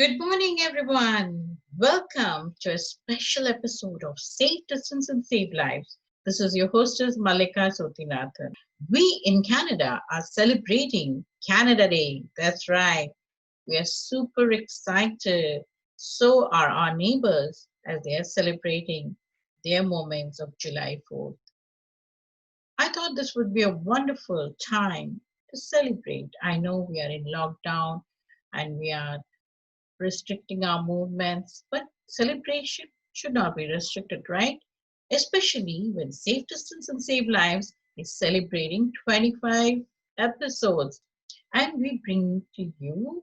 Good morning, everyone. Welcome to a special episode of Safe Distance and Save Lives. This is your hostess, Malika Sotinathan. We in Canada are celebrating Canada Day. That's right. We are super excited. So are our neighbors as they are celebrating their moments of July 4th. I thought this would be a wonderful time to celebrate. I know we are in lockdown and we are restricting our movements, but celebration should not be restricted, right? Especially when Safe Distance and Save Lives is celebrating 25 episodes. And we bring to you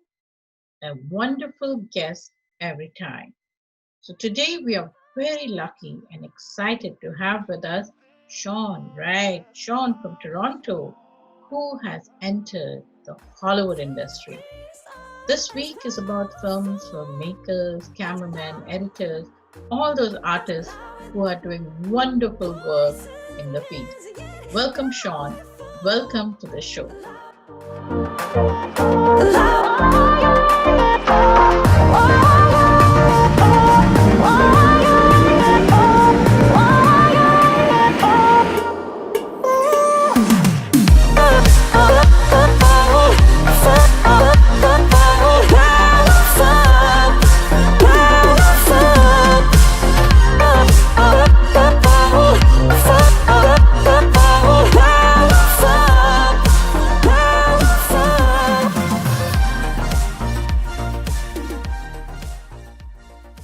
a wonderful guest every time. So today we are very lucky and excited to have with us Sean, right? Sean from Toronto, who has entered the Hollywood industry. This week is about films, filmmakers, cameramen, editors, all those artists who are doing wonderful work in the field. Welcome, Sean. Welcome to the show.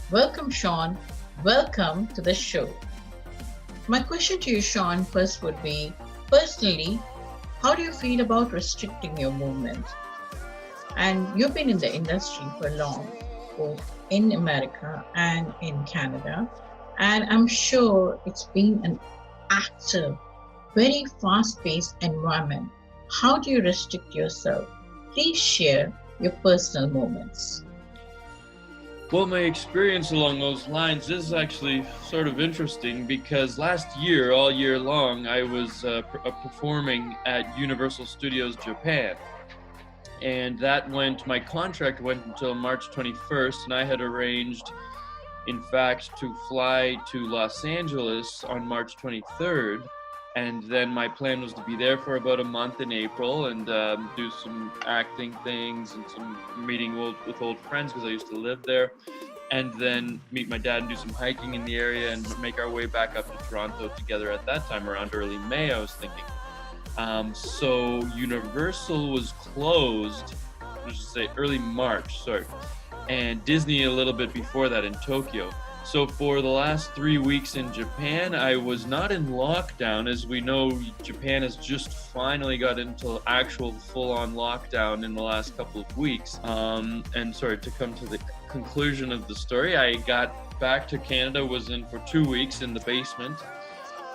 Welcome, Sean. Welcome to the show. My question to you, Sean, first would be personally, how do you feel about restricting your movement? And you've been in the industry for long, both in America and in Canada. And I'm sure it's been an active, very fast paced environment. How do you restrict yourself? Please share your personal moments. Well, my experience along those lines is actually sort of interesting because last year, all year long, I was performing at Universal Studios Japan. And my contract went until March 21st, and I had arranged, in fact, to fly to Los Angeles on March 23rd. And then my plan was to be there for about a month in April and do some acting things and some meeting with old friends because I used to live there. And then meet my dad and do some hiking in the area and make our way back up to Toronto together at that time around early May, I was thinking. So Universal was closed, let's just say early March, and Disney a little bit before that in Tokyo. So for the last 3 weeks in Japan, I was not in lockdown. As we know, Japan has just finally got into actual full-on lockdown in the last couple of weeks. To come to the conclusion of the story, I got back to Canada, was in for 2 weeks in the basement.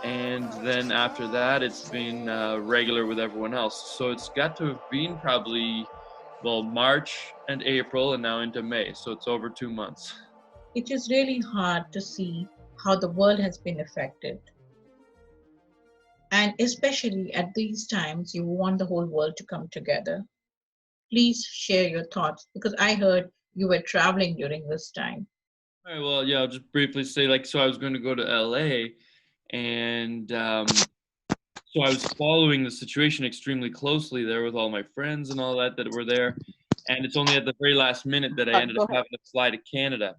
And then after that, it's been regular with everyone else. So it's got to have been probably, March and April and now into May. So it's over 2 months. It is really hard to see how the world has been affected. And especially at these times, you want the whole world to come together. Please share your thoughts because I heard you were traveling during this time. All right, well, yeah, I'll just briefly say, so I was going to go to LA, and so I was following the situation extremely closely there with all my friends and all that were there. And it's only at the very last minute that I ended up having to fly to Canada.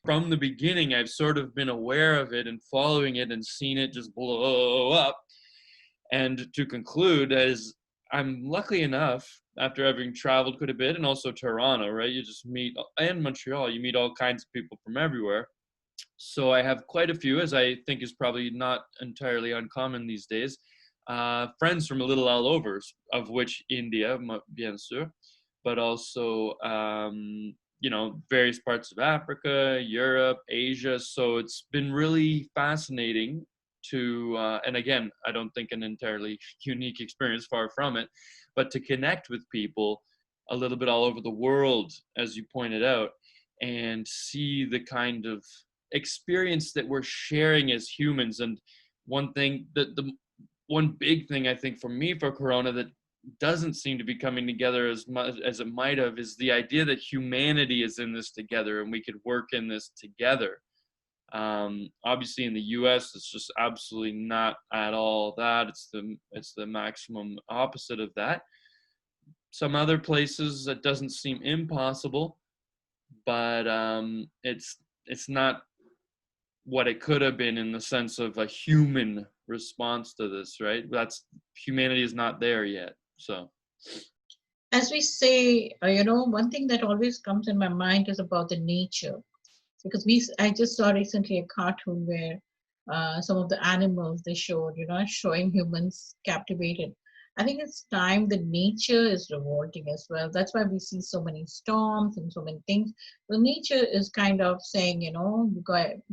From the beginning, I've sort of been aware of it and following it and seen it just blow up. And to conclude, as I'm lucky enough, after having traveled quite a bit, and also Toronto, right? You just meet, and Montreal, you meet all kinds of people from everywhere. So I have quite a few, as I think is probably not entirely uncommon these days, friends from a little all over, of which India, bien sûr, but also various parts of Africa, Europe, Asia. So it's been really fascinating to, and again, I don't think an entirely unique experience, far from it, but to connect with people a little bit all over the world, as you pointed out, and see the kind of experience that we're sharing as humans. And one thing that the one big thing I think for me for Corona that doesn't seem to be coming together as much as it might have is the idea that humanity is in this together and we could work in this together. Obviously in the US, it's just absolutely not at all that. It's the maximum opposite of that. Some other places that doesn't seem impossible, but it's not what it could have been in the sense of a human response to this, right? Humanity is not there yet. So As we say, one thing that always comes in my mind is about the nature, because I just saw recently a cartoon where some of the animals they showed, showing humans captivated. I think it's time the nature is revolting as well. That's why we see so many storms and so many things. The nature is kind of saying,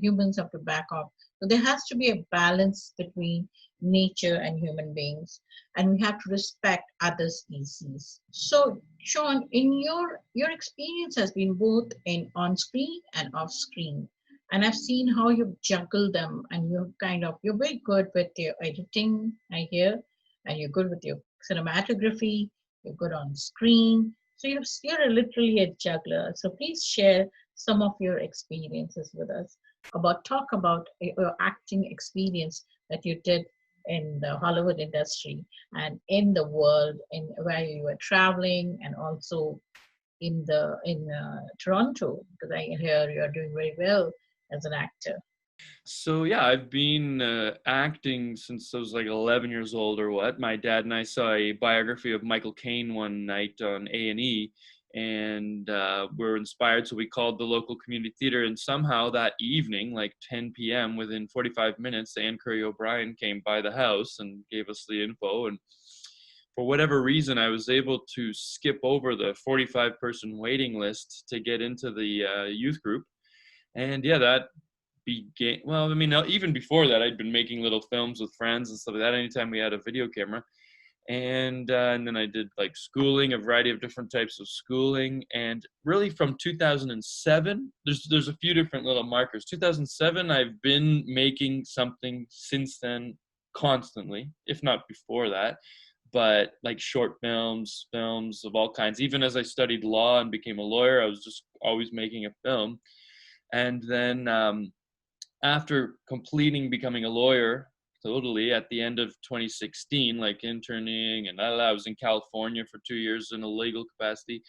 humans have to back off. So there has to be a balance between nature and human beings, and we have to respect other species. So, Sean, in your experience has been both in on screen and off screen, and I've seen how you juggle them, and you're very good with your editing, I hear, and you're good with your cinematography, you're good on screen. So you're literally a juggler. So please share some of your experiences with us talk about your acting experience that you did in the Hollywood industry and in the world, in where you were traveling, and also in Toronto, because I hear you are doing very well as an actor. So yeah, I've been acting since I was like 11 years old or what. My dad and I saw a biography of Michael Caine one night on A&E, and we were inspired, so we called the local community theater, and somehow that evening, like 10 p.m., within 45 minutes, Anne Curry O'Brien came by the house and gave us the info, and for whatever reason, I was able to skip over the 45-person waiting list to get into the youth group. And yeah, that began, well, I mean, even before that, I'd been making little films with friends and stuff like that anytime we had a video camera. And then I did like schooling, a variety of different types of schooling. And really from 2007, there's a few different little markers. 2007, I've been making something since then constantly, if not before that. But like short films of all kinds. Even as I studied law and became a lawyer, I was just always making a film. And then after completing becoming a lawyer totally at the end of 2016, like interning, and I was in California for 2 years in a legal capacity.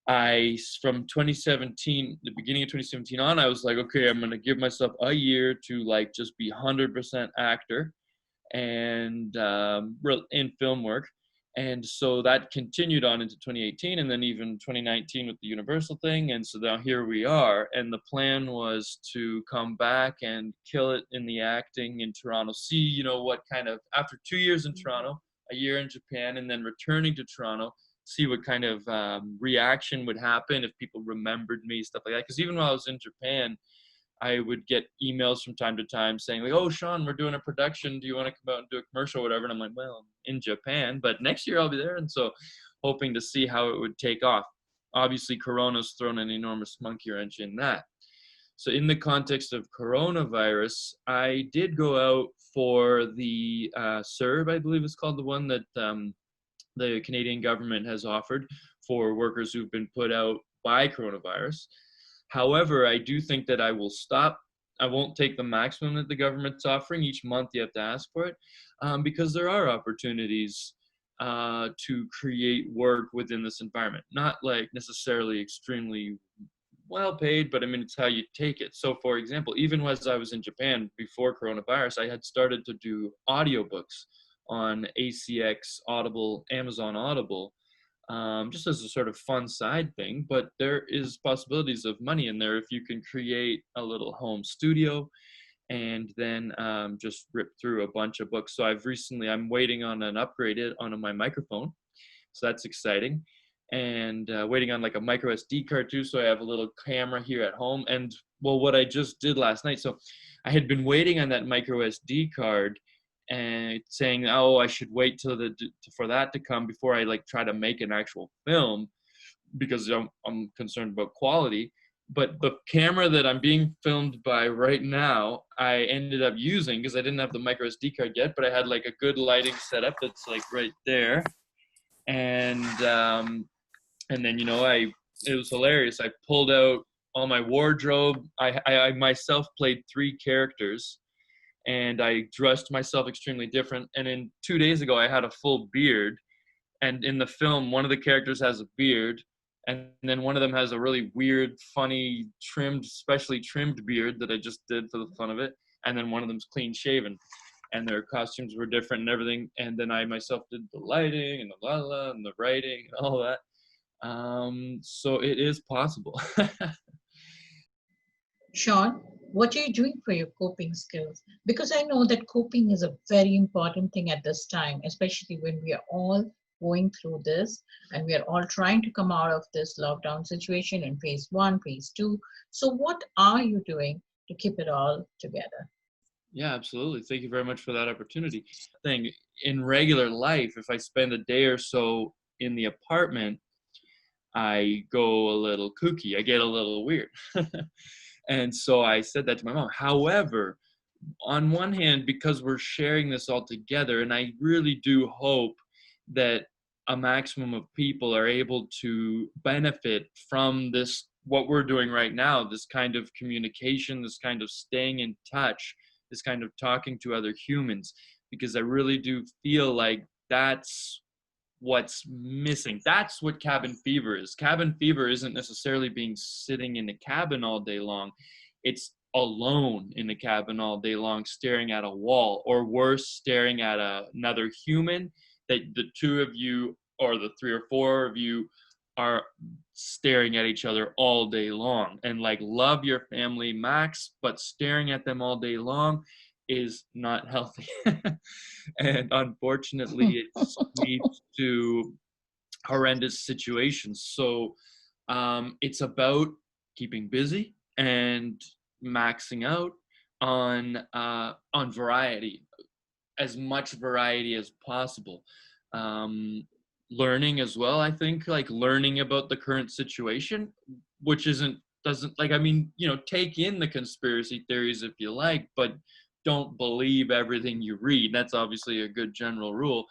From 2017, the beginning of 2017 on, I was like, okay, I'm going to give myself a year to like just be 100% actor and in film work. And so that continued on into 2018 and then even 2019 with the Universal thing. And so now here we are. And the plan was to come back and kill it in the acting in Toronto. See, what kind of, after 2 years in Toronto, a year in Japan, and then returning to Toronto, see what kind of reaction would happen if people remembered me, stuff like that. Because even while I was in Japan, I would get emails from time to time saying like, oh, Sean, we're doing a production. Do you want to come out and do a commercial or whatever? And I'm like, well, I'm in Japan, but next year I'll be there. And so hoping to see how it would take off. Obviously, Corona's thrown an enormous monkey wrench in that. So in the context of coronavirus, I did go out for the CERB, I believe it's called, the one that the Canadian government has offered for workers who've been put out by coronavirus. However, I do think that I will stop. I won't take the maximum that the government's offering. Each month you have to ask for it because there are opportunities to create work within this environment. Not like necessarily extremely well paid, but I mean, it's how you take it. So for example, even as I was in Japan before coronavirus, I had started to do audiobooks on ACX, Audible, Amazon Audible, just as a sort of fun side thing. But there is possibilities of money in there if you can create a little home studio and then just rip through a bunch of books. So I'm waiting on an upgrade on my microphone. So that's exciting. And waiting on like a micro SD card too. So I have a little camera here at home. And well, what I just did last night, so I had been waiting on that micro SD card and saying, oh, I should wait for that to come before I like try to make an actual film because I'm concerned about quality. But the camera that I'm being filmed by right now, I ended up using because I didn't have the micro SD card yet, but I had like a good lighting setup that's like right there. And then, it was hilarious. I pulled out all my wardrobe. I myself played 3 characters, and I dressed myself extremely different. And then 2 days ago, I had a full beard. And in the film, one of the characters has a beard, and then one of them has a really weird, funny, specially trimmed beard that I just did for the fun of it. And then one of them's clean shaven, and their costumes were different and everything. And then I myself did the lighting and the la and the writing and all that. So it is possible. Sean, what are you doing for your coping skills? Because I know that coping is a very important thing at this time, especially when we are all going through this and we are all trying to come out of this lockdown situation in phase 1, phase 2. So, what are you doing to keep it all together? Yeah, absolutely. Thank you very much for that opportunity. In regular life, if I spend a day or so in the apartment, I go a little kooky. I get a little weird. And so I said that to my mom. However, on one hand, because we're sharing this all together, and I really do hope that a maximum of people are able to benefit from this, what we're doing right now, this kind of communication, this kind of staying in touch, this kind of talking to other humans, because I really do feel like that's what's missing. That's what cabin fever is. Cabin fever isn't necessarily being sitting in a cabin all day long. It's alone in a cabin all day long, staring at a wall, or worse, staring at another human that the 2 of you or the 3 or 4 of you are staring at each other all day long. And like, love your family max, but staring at them all day long is not healthy. And unfortunately, it leads to horrendous situations. So it's about keeping busy and maxing out on variety, as much variety as possible. Learning as well, I think, like learning about the current situation, which doesn't, like, I mean, take in the conspiracy theories if you like, but don't believe everything you read. That's obviously a good general rule.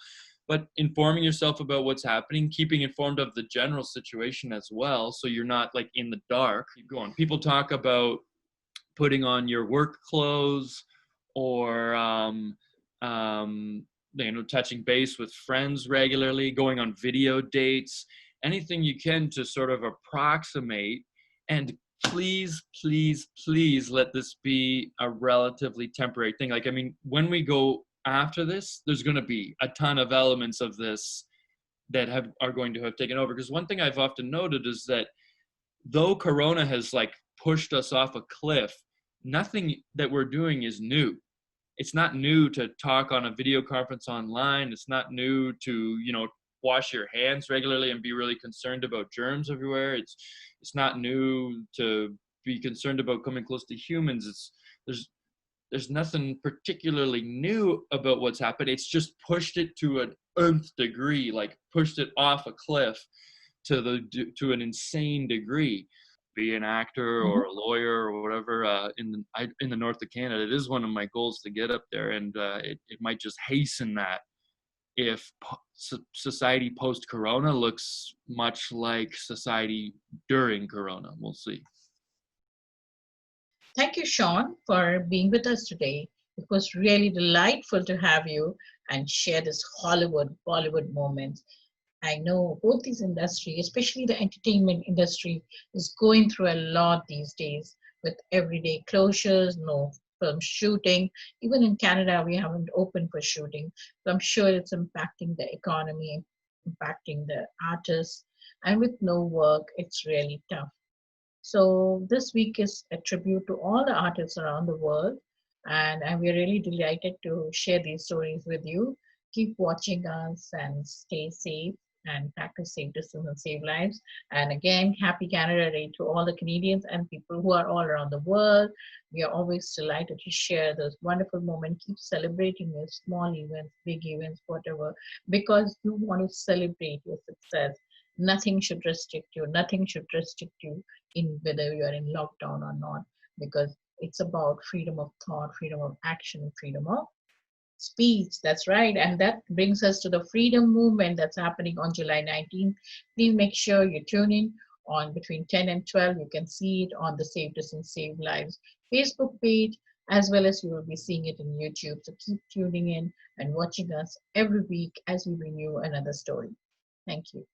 But informing yourself about what's happening, keeping informed of the general situation as well, so you're not like in the dark. Keep going. People talk about putting on your work clothes, or touching base with friends regularly, going on video dates, anything you can to sort of approximate. And please, please, please let this be a relatively temporary thing. Like, I mean, when we go after this, there's going to be a ton of elements of this that are going to have taken over. Because one thing I've often noted is that though Corona has like pushed us off a cliff, nothing that we're doing is new. It's not new to talk on a video conference online. It's not new to, wash your hands regularly and be really concerned about germs everywhere. It's not new to be concerned about coming close to humans. There's nothing particularly new about what's happened. It's just pushed it to an nth degree, like pushed it off a cliff to an insane degree. Be an actor or a lawyer or whatever in the north of Canada. It is one of my goals to get up there, and it might just hasten that if society post-Corona looks much like society during Corona. We'll see. Thank you, Sean, for being with us today. It was really delightful to have you and share this Hollywood, Bollywood moment. I know both these industries, especially the entertainment industry, is going through a lot these days with everyday closures, no film shooting. Even in Canada, we haven't opened for shooting. So I'm sure it's impacting the economy, impacting the artists. And with no work, it's really tough. So this week is a tribute to all the artists around the world. And we're really delighted to share these stories with you. Keep watching us and stay safe and practice safe distance and save lives. And again, happy Canada Day to all the Canadians and people who are all around the world. We are always delighted to share this wonderful moment. Keep celebrating your small events, big events, whatever, because you want to celebrate your success. Nothing should restrict you. Nothing should restrict you in whether you are in lockdown or not, because it's about freedom of thought, freedom of action, freedom of speech. That's right. And that brings us to the freedom movement that's happening on July 19th. Please make sure you tune in on between 10 and 12. You can see it on the Save Distance Save Lives Facebook page, as well as you will be seeing it in YouTube. So keep tuning in and watching us every week as we bring you another story. Thank you.